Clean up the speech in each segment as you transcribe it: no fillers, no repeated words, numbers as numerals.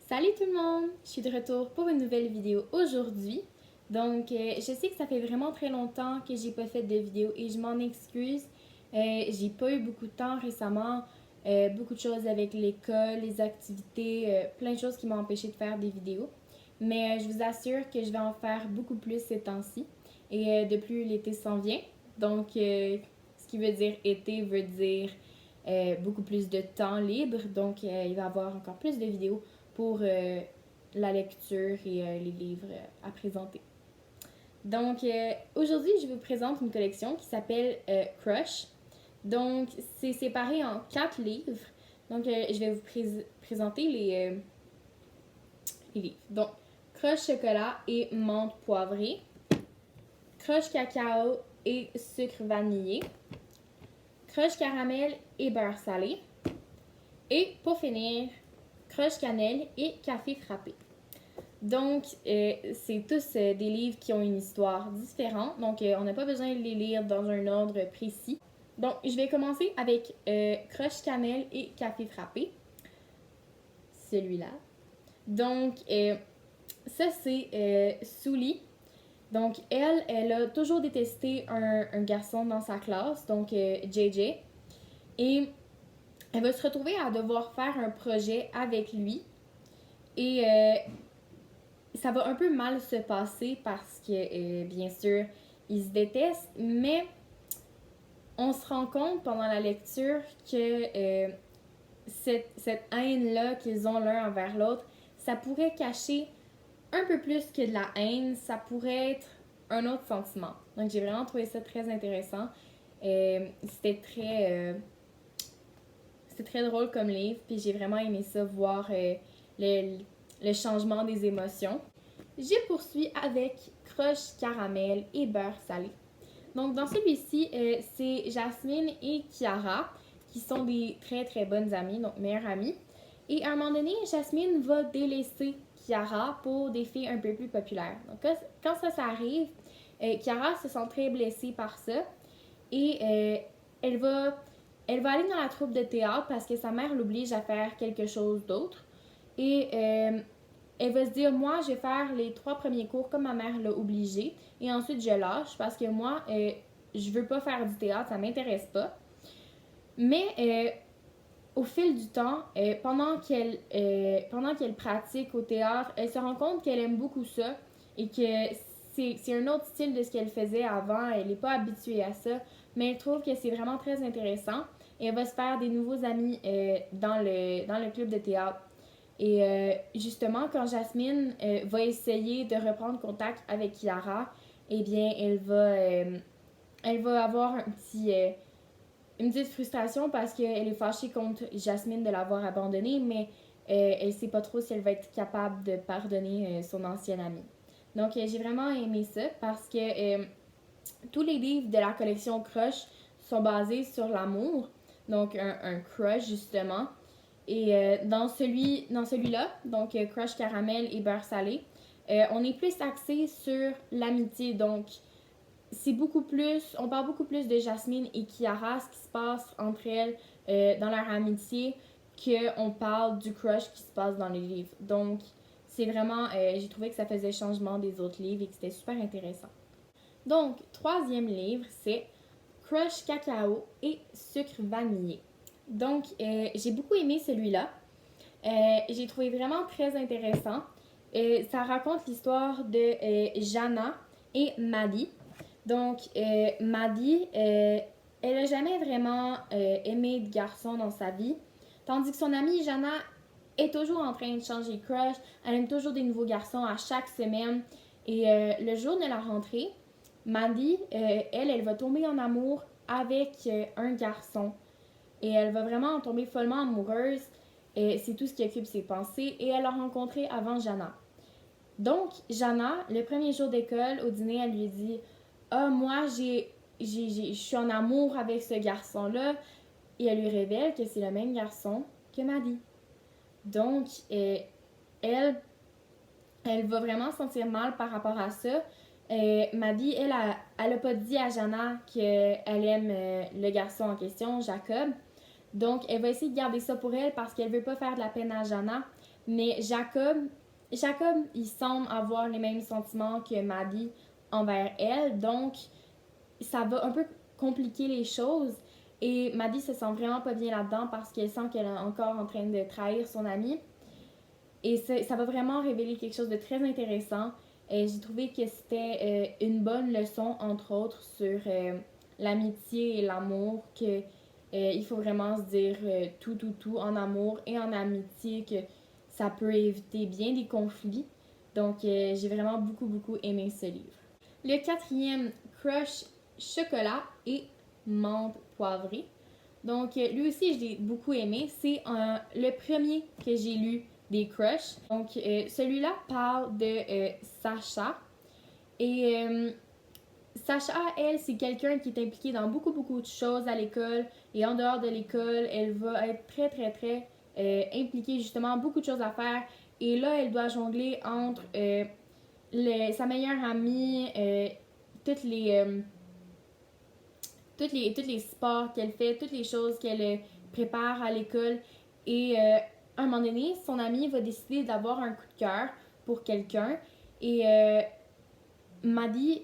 Salut tout le monde! Je suis de retour pour une nouvelle vidéo aujourd'hui. Je sais que ça fait vraiment très longtemps que j'ai pas fait de vidéo et je m'en excuse. J'ai pas eu beaucoup de temps récemment. Beaucoup de choses avec l'école, les activités, plein de choses qui m'ont empêché de faire des vidéos. Mais je vous assure que je vais en faire beaucoup plus ces temps-ci. Et de plus, l'été s'en vient. Ce qui veut dire été veut dire beaucoup plus de temps libre. Il va y avoir encore plus de vidéos pour la lecture et les livres à présenter. Aujourd'hui, je vous présente une collection qui s'appelle Crush. C'est séparé en 4 livres. Je vais vous présenter les livres. Donc, Crush chocolat et menthe poivrée. Crush cacao et sucre vanillé. Crush caramel et beurre salé. Et pour finir, Crush cannelle et café frappé. C'est tous des livres qui ont une histoire différente. On n'a pas besoin de les lire dans un ordre précis. Donc, je vais commencer avec Crush cannelle et café frappé. Celui-là. Ça, c'est Sully. Elle a toujours détesté un garçon dans sa classe, JJ. Et elle va se retrouver à devoir faire un projet avec lui. Et ça va un peu mal se passer parce que, bien sûr, ils se détestent, mais on se rend compte pendant la lecture que cette haine-là qu'ils ont l'un envers l'autre, ça pourrait cacher un peu plus que de la haine, ça pourrait être un autre sentiment. Donc j'ai vraiment trouvé ça très intéressant. C'était très drôle comme livre, puis j'ai vraiment aimé ça, voir le changement des émotions. Je poursuis avec Crush caramel et beurre salé. Donc dans celui-ci, c'est Jasmine et Kiara qui sont des très très bonnes amies, donc meilleures amies. Et à un moment donné, Jasmine va délaisser Kiara pour des filles un peu plus populaires. Donc quand ça arrive, Kiara se sent très blessée par ça et elle va aller dans la troupe de théâtre parce que sa mère l'oblige à faire quelque chose d'autre. Et elle va se dire, moi, je vais faire les 3 premiers cours comme ma mère l'a obligée. Et ensuite, je lâche parce que moi, je veux pas faire du théâtre, ça m'intéresse pas. Mais au fil du temps, pendant qu'elle pratique au théâtre, elle se rend compte qu'elle aime beaucoup ça et que c'est un autre style de ce qu'elle faisait avant. Elle n'est pas habituée à ça, mais elle trouve que c'est vraiment très intéressant. Et elle va se faire des nouveaux amis dans le club de théâtre. Et justement, quand Jasmine va essayer de reprendre contact avec Kiara, eh bien, elle va avoir une petite frustration parce qu'elle est fâchée contre Jasmine de l'avoir abandonnée, mais elle ne sait pas trop si elle va être capable de pardonner son ancienne amie. J'ai vraiment aimé ça parce que tous les livres de la collection Crush sont basés sur l'amour, donc un crush justement. Et dans celui-là, Crush caramel et beurre salé, on est plus axé sur l'amitié. Donc, on parle beaucoup plus de Jasmine et Kiara, ce qui se passe entre elles dans leur amitié, qu'on parle du crush qui se passe dans les livres. Donc, c'est vraiment, j'ai trouvé que ça faisait changement des autres livres et que c'était super intéressant. Donc, troisième livre, c'est Crush cacao et sucre vanillé. J'ai beaucoup aimé celui-là. J'ai trouvé vraiment très intéressant. Ça raconte l'histoire de Jana et Maddie. Maddie, elle n'a jamais vraiment aimé de garçon dans sa vie. Tandis que son amie Jana est toujours en train de changer de crush. Elle aime toujours des nouveaux garçons à chaque semaine. Et le jour de la rentrée, Maddie, elle va tomber en amour avec un garçon. Et elle va vraiment en tomber follement amoureuse. Et c'est tout ce qui occupe ses pensées. Et elle l'a rencontré avant Jana. Donc, Jana, le premier jour d'école, au dîner, elle lui dit « Ah, moi, je suis en amour avec ce garçon-là. » Et elle lui révèle que c'est le même garçon que Maddie. Donc, elle va vraiment se sentir mal par rapport à ça. Maddie, elle a pas dit à Jana qu'elle aime le garçon en question, Jacob. Donc, elle va essayer de garder ça pour elle parce qu'elle veut pas faire de la peine à Jana. Mais Jacob, il semble avoir les mêmes sentiments que Maddie envers elle, donc ça va un peu compliquer les choses. Et Maddie se sent vraiment pas bien là-dedans parce qu'elle sent qu'elle est encore en train de trahir son amie. Et ça va vraiment révéler quelque chose de très intéressant. Et j'ai trouvé que c'était une bonne leçon, entre autres, sur l'amitié et l'amour, que il faut vraiment se dire tout en amour et en amitié, que ça peut éviter bien des conflits. Donc, j'ai vraiment beaucoup aimé ce livre. Le quatrième, Crush chocolat et menthe poivrée. Donc, lui aussi, je l'ai beaucoup aimé. C'est le premier que j'ai lu des Crush. Donc, celui-là parle de Sacha. Et Sacha, elle, c'est quelqu'un qui est impliqué dans beaucoup de choses à l'école. Et en dehors de l'école, elle va être très impliquée, justement, beaucoup de choses à faire. Et là, elle doit jongler entre sa meilleure amie, toutes les tous les sports qu'elle fait, toutes les choses qu'elle prépare à l'école. Et à un moment donné, son amie va décider d'avoir un coup de cœur pour quelqu'un. Et Maddie,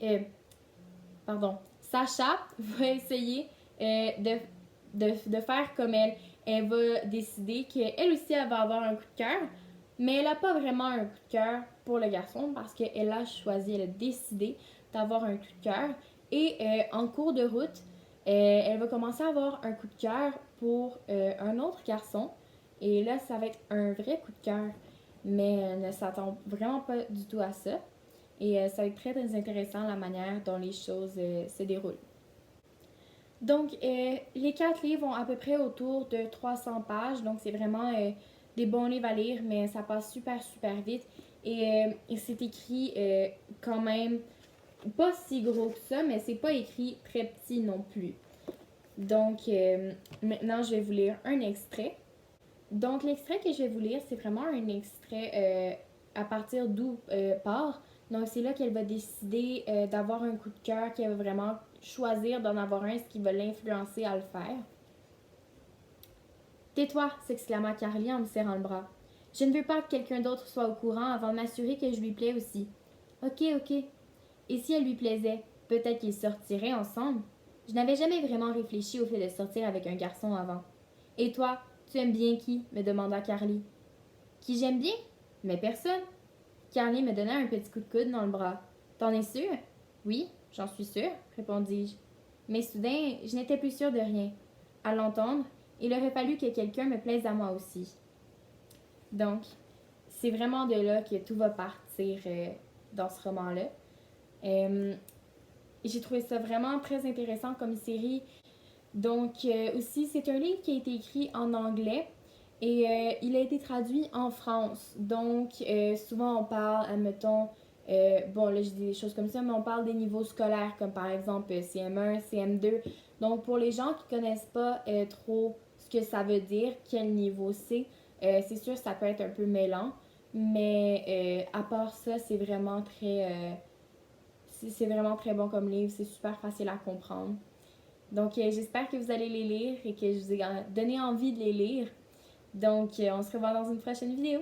pardon, Sacha va essayer de faire comme elle. Elle va décider qu'elle aussi, elle va avoir un coup de cœur. Mais elle n'a pas vraiment un coup de cœur pour le garçon parce qu'elle a choisi, elle a décidé d'avoir un coup de cœur. Et en cours de route, elle va commencer à avoir un coup de cœur pour un autre garçon. Et là, ça va être un vrai coup de cœur. Mais elle ne s'attend vraiment pas du tout à ça. Et ça va être très intéressant la manière dont les choses se déroulent. Donc, les 4 livres ont à peu près autour de 300 pages. Donc, c'est vraiment des bons livres à lire, mais ça passe super vite. Et c'est écrit quand même pas si gros que ça, mais c'est pas écrit très petit non plus. Donc, maintenant, je vais vous lire un extrait. Donc, l'extrait que je vais vous lire, c'est vraiment un extrait à partir d'où part. Donc, c'est là qu'elle va décider d'avoir un coup de cœur, qu'elle va vraiment choisir d'en avoir un, ce qui va l'influencer à le faire. Tais-toi, s'exclama Carly en me serrant le bras. Je ne veux pas que quelqu'un d'autre soit au courant avant de m'assurer que je lui plais aussi. Ok. Et si elle lui plaisait, peut-être qu'ils sortiraient ensemble. Je n'avais jamais vraiment réfléchi au fait de sortir avec un garçon avant. Et toi, tu aimes bien qui me demanda Carly. Qui j'aime bien? Mais personne. Carly me donna un petit coup de coude dans le bras. T'en es sûre? Oui, j'en suis sûre, répondis-je. Mais soudain, je n'étais plus sûre de rien. À l'entendre, il aurait fallu que quelqu'un me plaise à moi aussi. Donc, c'est vraiment de là que tout va partir dans ce roman-là. J'ai trouvé ça vraiment très intéressant comme série. Donc, aussi, c'est un livre qui a été écrit en anglais et il a été traduit en France. Donc, souvent, on parle, admettons, bon, là, je dis des choses comme ça, mais on parle des niveaux scolaires, comme par exemple CM1, CM2. Donc, pour les gens qui connaissent pas trop ce que ça veut dire, quel niveau c'est sûr que ça peut être un peu mêlant. Mais à part ça, c'est vraiment très bon comme livre. C'est super facile à comprendre. Donc, j'espère que vous allez les lire et que je vous ai donné envie de les lire. Donc, on se revoit dans une prochaine vidéo.